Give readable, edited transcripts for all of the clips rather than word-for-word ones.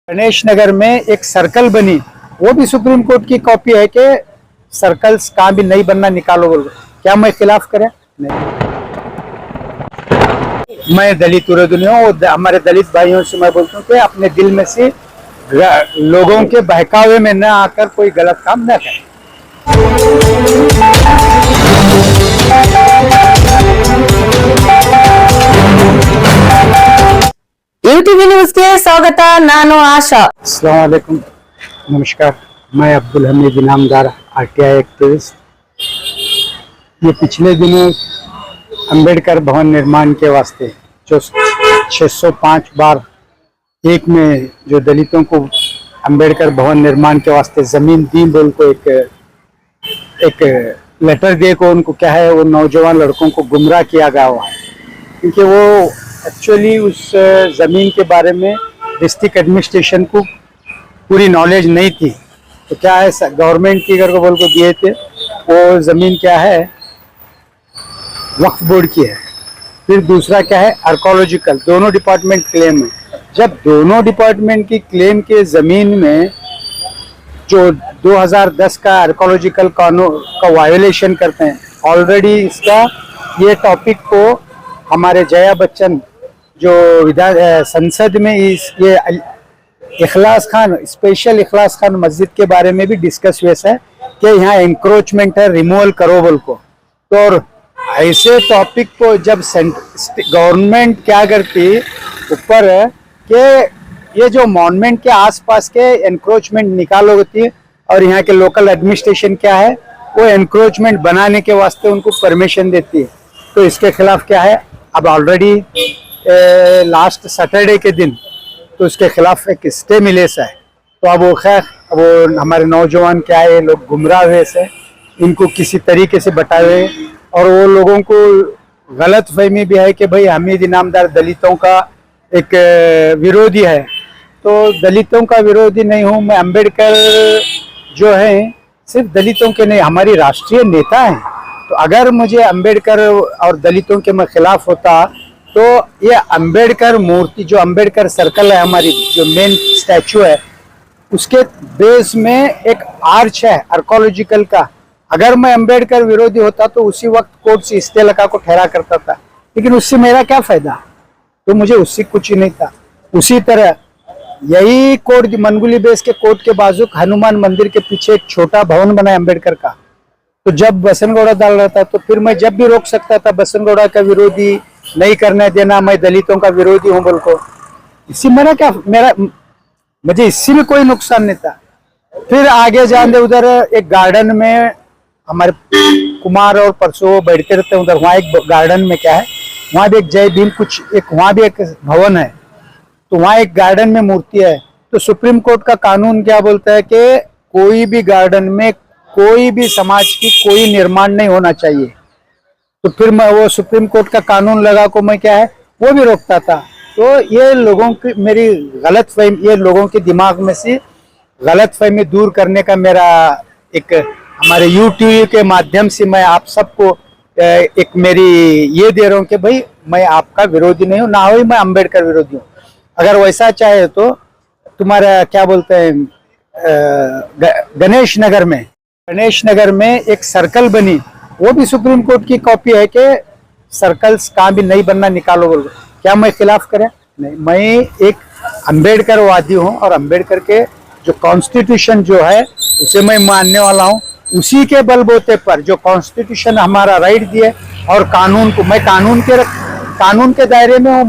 गणेश नगर में एक सर्कल बनी, वो भी सुप्रीम कोर्ट की कॉपी है कि सर्कल्स कहाँ भी नहीं बनना, निकालो बोल। क्या मैं खिलाफ करें? नहीं। मैं दलित विरोधी नहीं हूँ। हमारे दलित भाइयों से मैं बोलता हूँ कि अपने दिल में से लोगों के बहकावे में न आकर कोई गलत काम न करें। यूटीवी न्यूज के स्वागत नानु आशा। अस्सलाम वालेकुम, नमस्कार। मैं अब्दुल हमीद इनामदार, आरटीआई एक्टिविस्ट। ये पिछले दिनों अंबेडकर भवन निर्माण के वास्ते जो 605 बार एक में जो दलितों को अंबेडकर भवन निर्माण के वास्ते जमीन दी बोल को एक लेटर दे को उनको क्या है, वो नौजवान लड़कों को गुमराह किया गया हुआ है, क्योंकि वो एक्चुअली उस ज़मीन के बारे में डिस्ट्रिक्ट एडमिनिस्ट्रेशन को पूरी नॉलेज नहीं थी। तो क्या है, गवर्नमेंट की अगर को बोल को दिए थे, वो ज़मीन क्या है वक्फ बोर्ड की है। फिर दूसरा क्या है, आर्कोलॉजिकल, दोनों डिपार्टमेंट क्लेम है। जब दोनों डिपार्टमेंट की क्लेम के ज़मीन में जो 2010 का आर्कोलॉजिकल कानून का वायोलेशन करते हैं, ऑलरेडी इसका ये टॉपिक को हमारे जया बच्चन जो संसद में ये इखलास खान, स्पेशल इखलास खान मस्जिद के बारे में भी डिस्कस हुआ है कि यहाँ एंक्रोचमेंट है, रिमूवल करो बोल को। तो और ऐसे टॉपिक को जब गवर्नमेंट क्या करती ऊपर के ये जो मॉन्यूमेंट के आसपास के एंक्रोचमेंट निकालो होती है, और यहाँ के लोकल एडमिनिस्ट्रेशन क्या है, वो एंक्रोचमेंट बनाने के वास्ते उनको परमिशन देती है। तो इसके खिलाफ क्या है, अब ऑलरेडी लास्ट सैटरडे के दिन तो इसके खिलाफ एक स्टे मिले सा है। तो अब वो खैर वो हमारे नौजवान क्या है, लोग गुमराह हुए से, इनको किसी तरीके से बटाए हुए, और वो लोगों को गलत फहमी भी है कि भाई हमीद इनामदार दलितों का एक विरोधी है। तो दलितों का विरोधी नहीं हूँ मैं। अंबेडकर जो है सिर्फ दलितों के नहीं, हमारी राष्ट्रीय नेता हैं। तो अगर मुझे अंबेडकर और दलितों के मैं खिलाफ होता, तो ये अंबेडकर मूर्ति जो अंबेडकर सर्कल है, हमारी जो मेन स्टैचू है, उसके बेस में एक आर्च है आर्कोलॉजिकल का। अगर मैं अंबेडकर विरोधी होता तो उसी वक्त कोर्ट से स्टे लगा को ठहरा करता था, लेकिन उससे मेरा क्या फायदा, तो मुझे उससे कुछ ही नहीं था। उसी तरह यही कोर्ट मनगुली बेस के कोर्ट के बाजू हनुमान मंदिर के पीछे एक छोटा भवन बना है अंबेडकर का। तो जब बसनगौड़ा डाल रहा था, तो फिर मैं जब भी रोक सकता था, बसनगौड़ा का विरोधी नहीं करने देना, मैं दलितों का विरोधी हूँ बोल को। इसी मुझे इससे भी कोई नुकसान नहीं था। फिर आगे जाने उधर एक गार्डन में हमारे कुमार और परसों बैठते रहते हैं उधर, वहाँ एक गार्डन में क्या है, वहाँ भी एक जय भीम कुछ एक वहाँ भी एक भवन है। तो वहाँ एक गार्डन में मूर्ति है। तो सुप्रीम कोर्ट का कानून क्या बोलता है कि कोई भी गार्डन में कोई भी समाज की कोई निर्माण नहीं होना चाहिए। तो फिर मैं वो सुप्रीम कोर्ट का कानून लगा को मैं क्या है वो भी रोकता था। तो ये लोगों की मेरी गलत फहमी, ये लोगों के दिमाग में से गलत फहमी दूर करने का मेरा एक हमारे यूट्यूब के माध्यम से मैं आप सबको एक मेरी ये दे रहा हूँ कि भाई मैं आपका विरोधी नहीं हूँ, ना हो मैं अंबेडकर विरोधी हूँ। अगर वैसा चाहे तो तुम्हारा क्या बोलते हैं, गणेश नगर में एक सर्कल बनी, वो भी सुप्रीम कोर्ट की कॉपी है कि सर्कल्स कहाँ भी नहीं बनना, निकालो बोल। क्या मैं खिलाफ करें? नहीं। मैं एक अंबेडकर वादी हूँ, और अंबेडकर के जो कॉन्स्टिट्यूशन जो है उसे मैं मानने वाला हूँ। उसी के बलबूते पर जो कॉन्स्टिट्यूशन हमारा राइट दिए, और कानून को मैं कानून के दायरे में हूँ।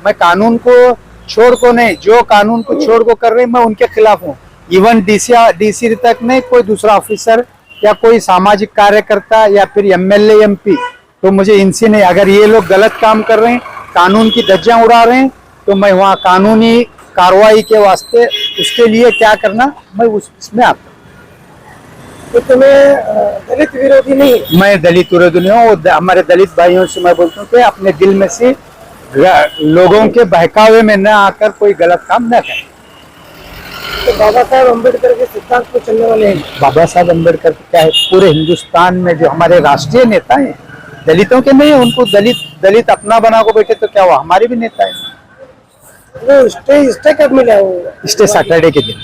मैं कानून को छोड़ को नहीं, जो कानून को छोड़ को कर रहे मैं उनके खिलाफ हूँ। इवन डीसी तक नहीं, कोई दूसरा ऑफिसर या कोई सामाजिक कार्यकर्ता या फिर एमएलए एमपी, तो मुझे इनसे नहीं। अगर ये लोग गलत काम कर रहे हैं, कानून की धज्जियां उड़ा रहे हैं, तो मैं वहाँ कानूनी कार्रवाई के वास्ते उसके लिए क्या करना मैं उसमें आता। तो तुम्हें दलित विरोधी नहीं? मैं दलित विरोधी नहीं हूँ। हमारे दलित भाइयों से मैं बोलता हूँ कि अपने दिल में से लोगों के बहकावे में न आकर कोई गलत काम न करें। तो बाबा साहब अम्बेडकर के सिद्धांत को चलने वाले हैं। बाबा साहब अम्बेडकर क्या है, पूरे हिंदुस्तान में जो हमारे राष्ट्रीय नेता हैं, दलितों के नहीं, उनको दलित अपना बना को बैठे तो क्या हुआ, हमारे भी नेता है। वो स्टे कब मिला वो स्टे सैटरडे के दिन,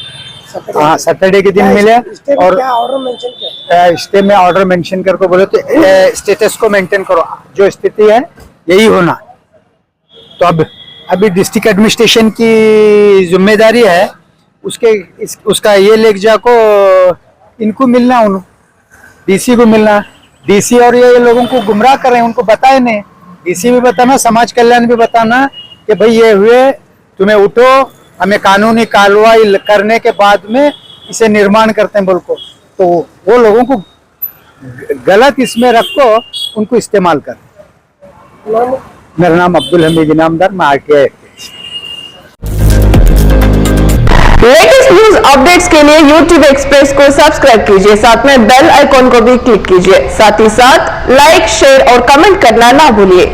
सैटरडे? हाँ सैटरडे के दिन मिले। स्टे में और क्या ऑर्डर मेंशन किया? स्टे में ऑर्डर मेंशन करके बोले तो स्टेटस को मेंटेन करो, जो स्थिति है यही होना। तो अब अभी डिस्ट्रिक्ट एडमिनिस्ट्रेशन की जिम्मेदारी है, उसका ये लेखजा को इनको मिलना, डीसी को मिलना। डीसी और ये लोगों को गुमराह कर रहे हैं, उनको बताए नहीं। डीसी भी बताना, समाज कल्याण भी बताना कि भाई ये हुए, तुम्हें उठो, हमें कानूनी कार्रवाई करने के बाद में इसे निर्माण करते हैं बोल को। तो वो लोगों को गलत इसमें रखो, उनको इस्तेमाल कर। नाम मेरा नाम अब्दुल हमीद इनामदार, मैं RTI activist. Latest news updates के लिए YouTube एक्सप्रेस को सब्सक्राइब कीजिए, साथ में बेल आइकॉन को भी क्लिक कीजिए। साथ ही साथ लाइक, शेयर और कमेंट करना ना भूलिए।